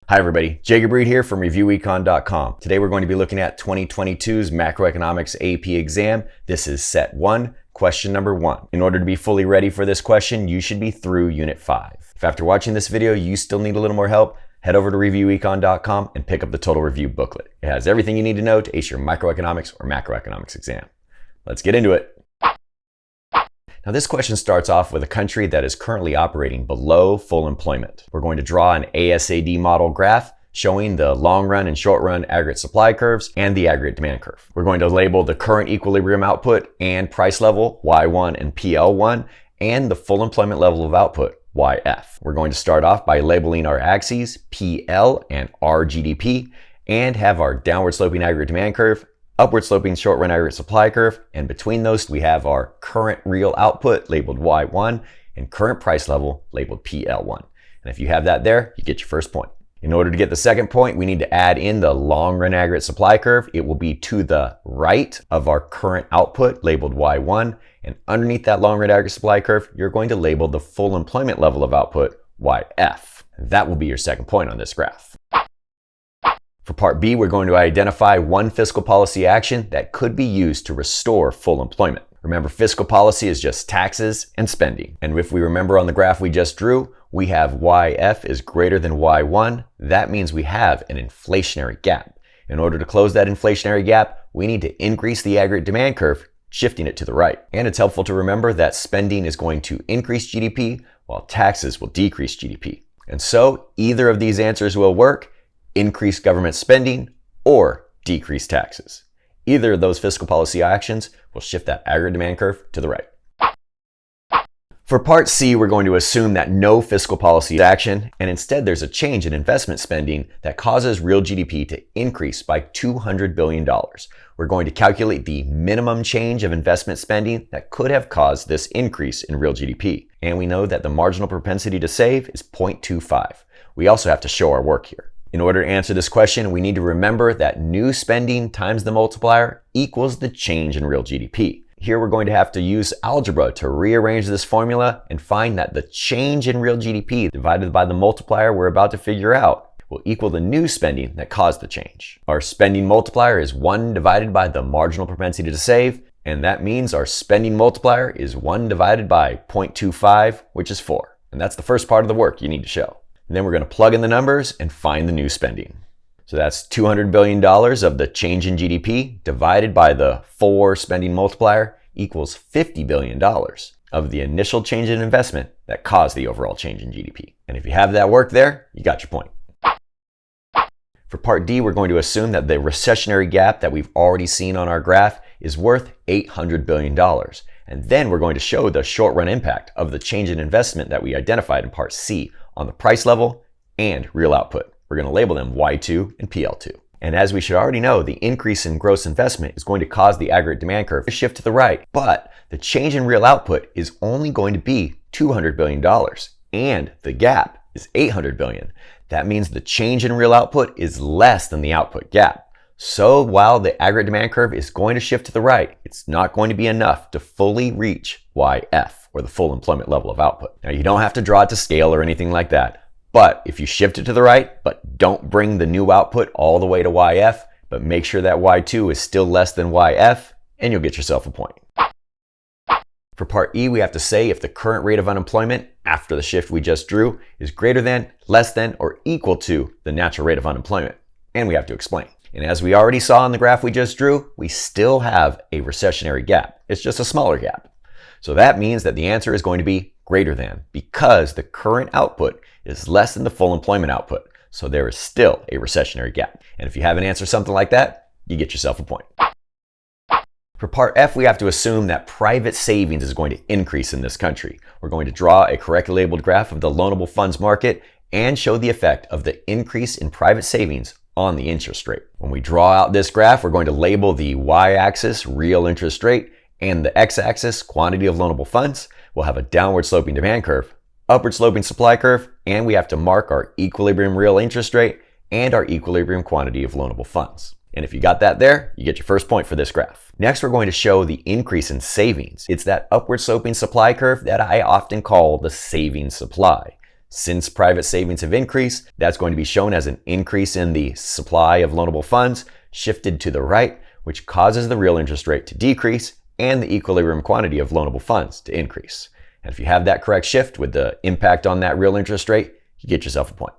Hi everybody, Jacob Reed here from ReviewEcon.com. Today we're going to be looking at 2022's Macroeconomics AP exam. This is set 1, question number 1. In order to be fully ready for this question, you should be through Unit 5. If after watching this video you still need a little more help, head over to ReviewEcon.com and pick up the Total Review booklet. It has everything you need to know to ace your microeconomics or macroeconomics exam. Let's get into it. Now this question starts off with a country that is currently operating below full employment. We're going to draw an ASAD model graph showing the long run and short run aggregate supply curves and the aggregate demand curve. We're going to label the current equilibrium output and price level Y1 and PL1 and the full employment level of output YF. We're going to start off by labeling our axes PL and RGDP and have our downward sloping aggregate demand curve, upward sloping short run aggregate supply curve, and between those we have our current real output labeled Y1 and current price level labeled PL1. And if you have that there, you get your first point. In order to get the second point, we need to add in the long run aggregate supply curve. It will be to the right of our current output labeled Y1, and underneath that long run aggregate supply curve, you're going to label the full employment level of output YF. That will be your second point on this graph. For part B, we're going to identify one fiscal policy action that could be used to restore full employment. Remember, fiscal policy is just taxes and spending. And if we remember on the graph we just drew, we have YF is greater than Y1. That means we have an inflationary gap. In order to close that inflationary gap, we need to increase the aggregate demand curve, shifting it to the right. And it's helpful to remember that spending is going to increase GDP while taxes will decrease GDP. And so either of these answers will work: increase government spending or decrease taxes. Either of those fiscal policy actions will shift that aggregate demand curve to the right. For part C, we're going to assume that no fiscal policy action, and instead there's a change in investment spending that causes real GDP to increase by $200 billion. We're going to calculate the minimum change of investment spending that could have caused this increase in real GDP. And we know that the marginal propensity to save is 0.25. We also have to show our work here. In order to answer this question, we need to remember that new spending times the multiplier equals the change in real GDP. Here we're going to have to use algebra to rearrange this formula and find that the change in real GDP divided by the multiplier we're about to figure out will equal the new spending that caused the change. Our spending multiplier is 1 divided by the marginal propensity to save, and that means our spending multiplier is 1 divided by 0.25, which is 4. And that's the first part of the work you need to show. And then we're going to plug in the numbers and find the new spending. So that's $200 billion of the change in GDP divided by the 4 spending multiplier equals $50 billion of the initial change in investment that caused the overall change in GDP. And if you have that work there, you got your point. For part D, we're going to assume that the recessionary gap that we've already seen on our graph is worth $800 billion. And then we're going to show the short run impact of the change in investment that we identified in part C on the price level and real output. We're going to label them Y2 and PL2. And as we should already know, the increase in gross investment is going to cause the aggregate demand curve to shift to the right. But the change in real output is only going to be $200 billion, and the gap is $800 billion. That means the change in real output is less than the output gap. So while the aggregate demand curve is going to shift to the right, it's not going to be enough to fully reach YF, or the full employment level of output. Now you don't have to draw it to scale or anything like that, but if you shift it to the right, but don't bring the new output all the way to YF, but make sure that Y2 is still less than YF, and you'll get yourself a point. For part E, we have to say if the current rate of unemployment after the shift we just drew is greater than, less than, or equal to the natural rate of unemployment. And we have to explain. And as we already saw in the graph we just drew, we still have a recessionary gap. It's just a smaller gap. So that means that the answer is going to be greater than, because the current output is less than the full employment output. So there is still a recessionary gap. And if you have an answer something like that, you get yourself a point. For part F, we have to assume that private savings is going to increase in this country. We're going to draw a correctly labeled graph of the loanable funds market and show the effect of the increase in private savings on the interest rate. When we draw out this graph, we're going to label the y-axis real interest rate and the x-axis quantity of loanable funds. We'll have a downward sloping demand curve, upward sloping supply curve, and we have to mark our equilibrium real interest rate and our equilibrium quantity of loanable funds. And if you got that there, you get your first point for this graph. Next, we're going to show the increase in savings. It's that upward sloping supply curve that I often call the savings supply. Since private savings have increased, that's going to be shown as an increase in the supply of loanable funds shifted to the right, which causes the real interest rate to decrease and the equilibrium quantity of loanable funds to increase. And if you have that correct shift with the impact on that real interest rate, you get yourself a point.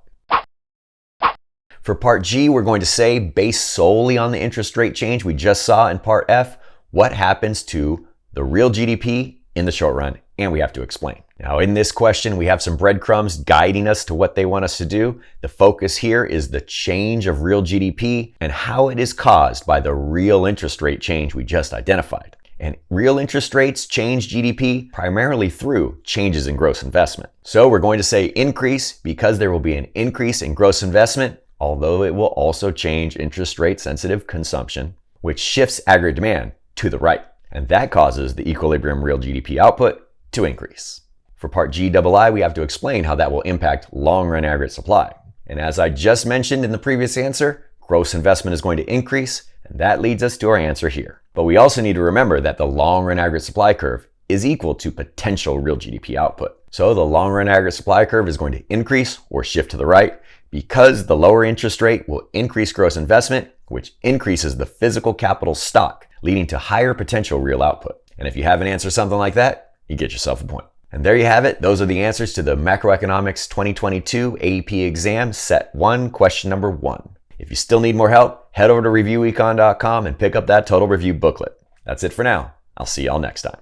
For part G, we're going to say, based solely on the interest rate change we just saw in part F, what happens to the real GDP in the short run, and we have to explain. Now, in this question, we have some breadcrumbs guiding us to what they want us to do. The focus here is the change of real GDP and how it is caused by the real interest rate change we just identified. And real interest rates change GDP primarily through changes in gross investment. So we're going to say increase because there will be an increase in gross investment, although it will also change interest rate sensitive consumption, which shifts aggregate demand to the right. And that causes the equilibrium real GDP output to increase. For part GII, we have to explain how that will impact long-run aggregate supply. And as I just mentioned in the previous answer, gross investment is going to increase, and that leads us to our answer here. But we also need to remember that the long-run aggregate supply curve is equal to potential real GDP output. So the long-run aggregate supply curve is going to increase or shift to the right because the lower interest rate will increase gross investment, which increases the physical capital stock, leading to higher potential real output. And if you have an answer something like that, you get yourself a point. And there you have it. Those are the answers to the Macroeconomics 2022 AP Exam Set 1, question number 1. If you still need more help, head over to reviewecon.com and pick up that total review booklet. That's it for now. I'll see y'all next time.